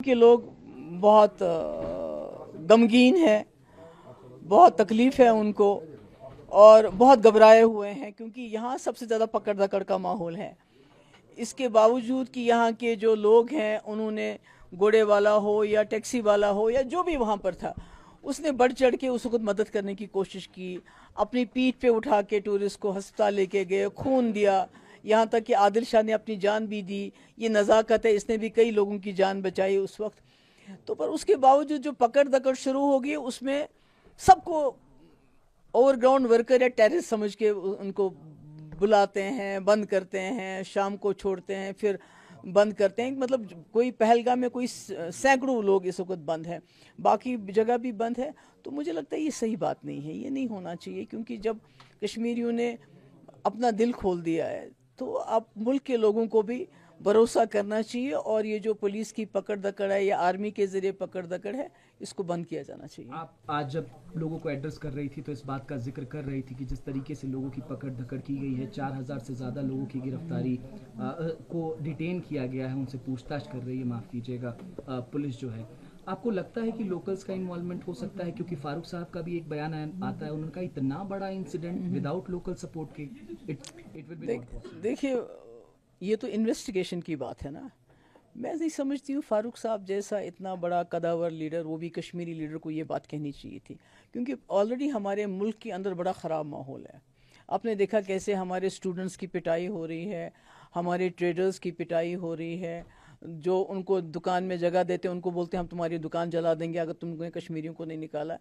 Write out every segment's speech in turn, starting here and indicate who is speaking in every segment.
Speaker 1: के लोग बहुत गमगीन हैं, बहुत तकलीफ़ है उनको और बहुत घबराए हुए हैं क्योंकि यहाँ सबसे ज़्यादा पकड़ दकड़ का माहौल है। इसके बावजूद कि यहाँ के जो लोग हैं उन्होंने घोड़े वाला हो या टैक्सी वाला हो या जो भी वहाँ पर था, उसने बढ़ चढ़ के उस वक्त मदद करने की कोशिश की। अपनी पीठ पे उठा के टूरिस्ट को अस्पताल लेके गए, खून दिया, यहाँ तक कि आदिल शाह ने अपनी जान भी दी। ये नज़ाकत है, इसने भी कई लोगों की जान बचाई उस वक्त। तो पर उसके बावजूद जो पकड़ दकड़ शुरू होगी उसमें सबको ओवरग्राउंड वर्कर या टेररिस्ट समझ के उनको बुलाते हैं, बंद करते हैं, शाम को छोड़ते हैं, फिर बंद करते हैं। मतलब कोई पहलगाम में कोई सैकड़ों लोग इस वक्त बंद हैं, बाकी जगह भी बंद है। तो मुझे लगता है ये सही बात नहीं है, ये नहीं होना चाहिए क्योंकि जब कश्मीरियों ने अपना दिल खोल दिया है तो अब मुल्क के लोगों को भी भरोसा करना चाहिए और ये जो पुलिस की पकड़ दकड़ है या आर्मी के जरिए पकड़ दकड़ है, इसको बंद किया जाना चाहिए।
Speaker 2: आप आज जब लोगों को एड्रेस कर रही थी तो इस बात का जिक्र कर रही थी कि जिस तरीके से लोगों की पकड़ धकड़ की गई है, 4000 से ज़्यादा लोगों की गिरफ्तारी को डिटेन किया गया है, उनसे पूछताछ कर रही है, माफ़ कीजिएगा, पुलिस जो है। आपको लगता है कि लोकल्स का इन्वॉल्वमेंट हो सकता है? क्योंकि फारूक साहब का भी एक बयान आता है, उनका इतना बड़ा इंसिडेंट विदाउट लोकल सपोर्ट के it will be not possible.
Speaker 1: देखिए, ये तो इन्वेस्टिगेशन की बात है ना। मैं नहीं समझती हूँ फारूक साहब जैसा इतना बड़ा कदावर लीडर, वो भी कश्मीरी लीडर, को ये बात कहनी चाहिए थी क्योंकि ऑलरेडी हमारे मुल्क के अंदर बड़ा ख़राब माहौल है। आपने देखा कैसे हमारे स्टूडेंट्स की पिटाई हो रही है, हमारे ट्रेडर्स की पिटाई हो रही है, जो उनको दुकान में जगह देते हैं उनको बोलते हैं हम तुम्हारी दुकान जला देंगे अगर तुमने कश्मीरियों को नहीं निकाला।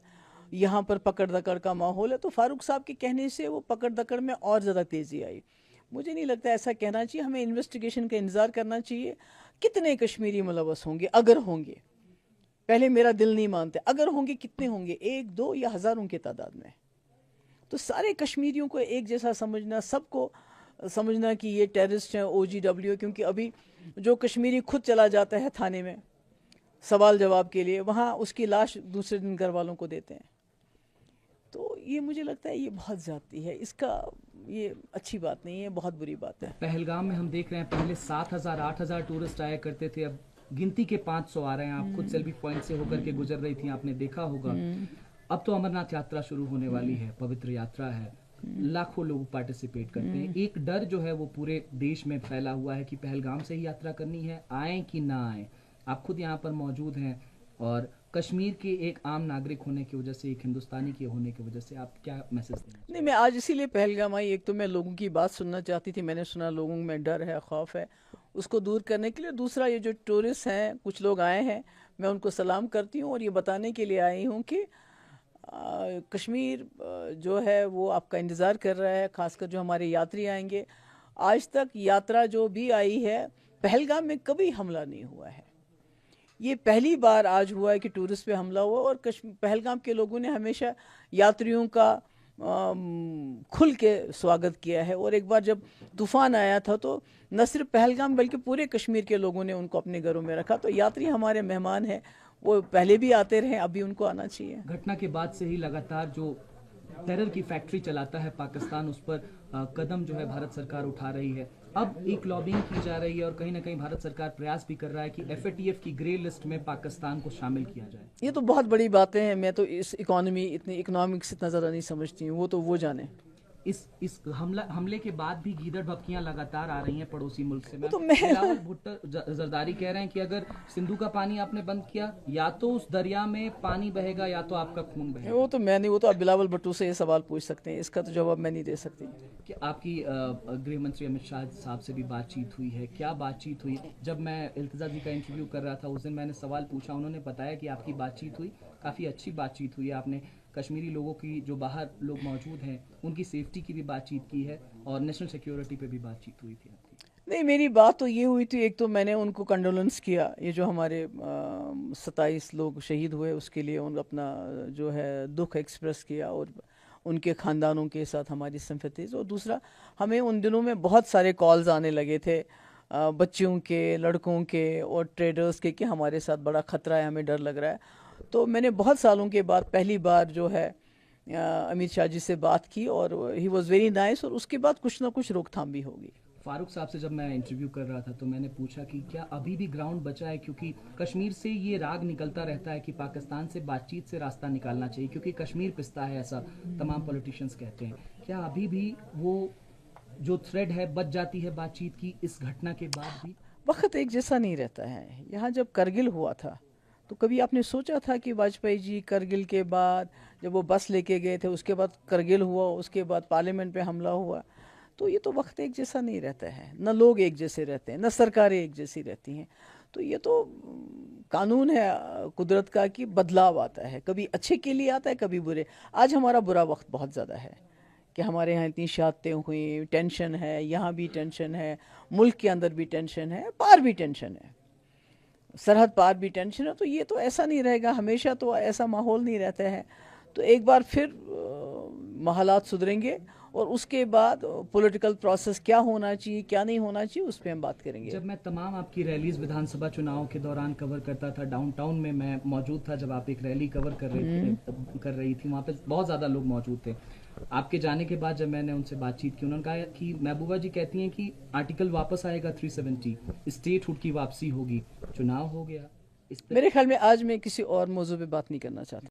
Speaker 1: यहाँ पर पकड़ दकड़ का माहौल है, तो फारूक साहब के कहने से वो पकड़ दकड़ में और ज़्यादा तेज़ी आई। मुझे नहीं लगता ऐसा कहना चाहिए, हमें इन्वेस्टिगेशन का इंतज़ार करना चाहिए। कितने कश्मीरी मुलवस होंगे, अगर होंगे, पहले मेरा दिल नहीं मानते, अगर होंगे कितने होंगे, एक दो या हज़ारों की तादाद में। तो सारे कश्मीरियों को एक जैसा समझना, सबको समझना कि ये टेररिस्ट हैं, OGW, क्योंकि अभी जो कश्मीरी खुद चला जाता है थाने में सवाल जवाब के लिए, वहाँ उसकी लाश दूसरे दिन घर वालों को देते हैं। तो ये मुझे लगता है ये बहुत ज़्यादती है, इसका ये अच्छी बात नहीं है, बहुत बुरी बात है।
Speaker 2: पहलगाम में हम देख रहे हैं पहले 7000 8000 टूरिस्ट आया करते थे, अब गिनती के 500 आ रहे हैं। आप खुद सेल्फी पॉइंट से होकर के गुजर रही थी, आपने देखा होगा। अब तो अमरनाथ यात्रा शुरू होने वाली है, पवित्र यात्रा है, लाखों लोग पार्टिसिपेट करते हैं। एक डर जो है वो पूरे देश में फैला हुआ है कि पहलगाम से ही यात्रा करनी है, आए कि ना आए। आप खुद यहाँ पर मौजूद हैं और कश्मीर के एक आम नागरिक होने की वजह से, एक हिंदुस्तानी के होने की वजह से आप क्या मैसेज देना?
Speaker 1: नहीं, मैं आज इसीलिए पहलगाम आई। एक तो मैं लोगों की बात सुनना चाहती थी, मैंने सुना लोगों में डर है, खौफ है, उसको दूर करने के लिए। दूसरा, ये जो टूरिस्ट हैं, कुछ लोग आए हैं, मैं उनको सलाम करती हूँ और ये बताने के लिए आई हूँ कि कश्मीर जो है वो आपका इंतज़ार कर रहा है, ख़ासकर जो हमारे यात्री आएंगे। आज तक यात्रा जो भी आई है, पहलगाम में कभी हमला नहीं हुआ है। ये पहली बार आज हुआ है कि टूरिस्ट पे हमला हुआ और पहलगाम के लोगों ने हमेशा यात्रियों का खुल के स्वागत किया है। और एक बार जब तूफ़ान आया था तो न सिर्फ पहलगाम बल्कि पूरे कश्मीर के लोगों ने उनको अपने घरों में रखा। तो यात्री हमारे मेहमान हैं, वो पहले भी आते रहे, अभी उनको आना चाहिए।
Speaker 2: घटना के बाद से ही लगातार जो टेरर की फैक्ट्री चलाता है पाकिस्तान, उस पर कदम जो है भारत सरकार उठा रही है। अब एक लॉबिंग की जा रही है और कहीं ना कहीं भारत सरकार प्रयास भी कर रहा है कि FATF की ग्रे लिस्ट में पाकिस्तान को शामिल किया जाए।
Speaker 1: ये तो बहुत बड़ी बातें हैं, मैं तो इस इकोनॉमिक्स इतना ज़्यादा नहीं समझती हूँ, वो तो वो जाने।
Speaker 2: इस हमले के बाद भी गीदड़ भपकियां लगातार आ रही हैं पड़ोसी मुल्क से।
Speaker 1: तो मैं
Speaker 2: बिलावल भुट्टो जरदारी कह रहे हैं कि अगर सिंधु का पानी आपने बंद किया, या तो उस दरिया में पानी बहेगा या तो आपका खून बहेगा।
Speaker 1: वो तो मैं नहीं, वो तो आप बिलावल भुट्टो से ये सवाल पूछ सकते हैं, इसका तो जवाब मैं नहीं दे सकती।
Speaker 2: कि आपकी गृह मंत्री अमित शाह साहब से भी बातचीत हुई है, क्या बातचीत हुई? जब मैं इल्तिजा जी का इंटरव्यू कर रहा था उस दिन मैंने सवाल पूछा, उन्होंने बताया कि आपकी बातचीत हुई, काफ़ी अच्छी बातचीत हुई। आपने कश्मीरी लोगों की, जो बाहर लोग मौजूद हैं, उनकी सेफ्टी की भी बातचीत की है और नेशनल सिक्योरिटी पे भी बातचीत हुई थी आपकी?
Speaker 1: नहीं, मेरी बात तो ये हुई थी, एक तो मैंने उनको कंडोलेंस किया, ये जो हमारे 27 लोग शहीद हुए उसके लिए उन अपना जो है दुख एक्सप्रेस किया और उनके ख़ानदानों के साथ हमारी सिंपैथीज़। और दूसरा, हमें उन दिनों में बहुत सारे कॉल्स आने लगे थे बच्चियों के, लड़कों के और ट्रेडर्स के कि हमारे साथ बड़ा ख़तरा है, हमें डर लग रहा है। तो मैंने बहुत सालों के बाद पहली बार जो है अमित शाह जी से बात की और ही वॉज़ वेरी नाइस, और उसके बाद कुछ ना कुछ रोकथाम भी होगी।
Speaker 2: फारूक साहब से जब मैं इंटरव्यू कर रहा था तो मैंने पूछा कि क्या अभी भी ग्राउंड बचा है, क्योंकि कश्मीर से ये राग निकलता रहता है कि पाकिस्तान से बातचीत से रास्ता निकालना चाहिए क्योंकि कश्मीर पिसता है, ऐसा तमाम पॉलिटिशियंस कहते हैं। क्या अभी भी वो जो थ्रेड है बच जाती है बातचीत की इस घटना के बाद भी?
Speaker 1: वक्त एक जैसा नहीं रहता है। यहाँ जब करगिल हुआ था तो कभी आपने सोचा था कि वाजपेयी जी करगिल के बाद जब वो बस लेके गए थे, उसके बाद करगिल हुआ, उसके बाद पार्लियामेंट पे हमला हुआ, तो ये तो वक्त एक जैसा नहीं रहता है। न लोग एक जैसे रहते हैं, न सरकारें एक जैसी रहती हैं। तो ये तो कानून है कुदरत का कि बदलाव आता है, कभी अच्छे के लिए आता है, कभी बुरे। आज हमारा बुरा वक्त बहुत ज़्यादा है कि हमारे यहाँ इतनी शादतें हुई, टेंशन है, यहाँ भी टेंशन है, मुल्क के अंदर भी टेंशन है, पार भी टेंशन है, सरहद पार भी टेंशन है। तो ये तो ऐसा नहीं रहेगा, हमेशा तो ऐसा माहौल नहीं रहता है। तो एक बार फिर हालात सुधरेंगे और उसके बाद पॉलिटिकल प्रोसेस क्या होना चाहिए, क्या नहीं होना चाहिए, उस पर हम बात करेंगे।
Speaker 2: जब मैं तमाम आपकी रैलीज विधानसभा चुनाव के दौरान कवर करता था, डाउनटाउन में मैं मौजूद था जब आप एक रैली कवर कर रही थी, वहाँ पे बहुत ज़्यादा लोग मौजूद थे। आपके जाने के बाद जब मैंने उनसे बातचीत की, उन्होंने कहा कि महबूबा जी कहती हैं कि आर्टिकल वापस आएगा 370, स्टेटहुड की वापसी होगी, चुनाव हो गया।
Speaker 1: मेरे ख्याल में आज मैं किसी और मौजू पे बात नहीं करना चाहता।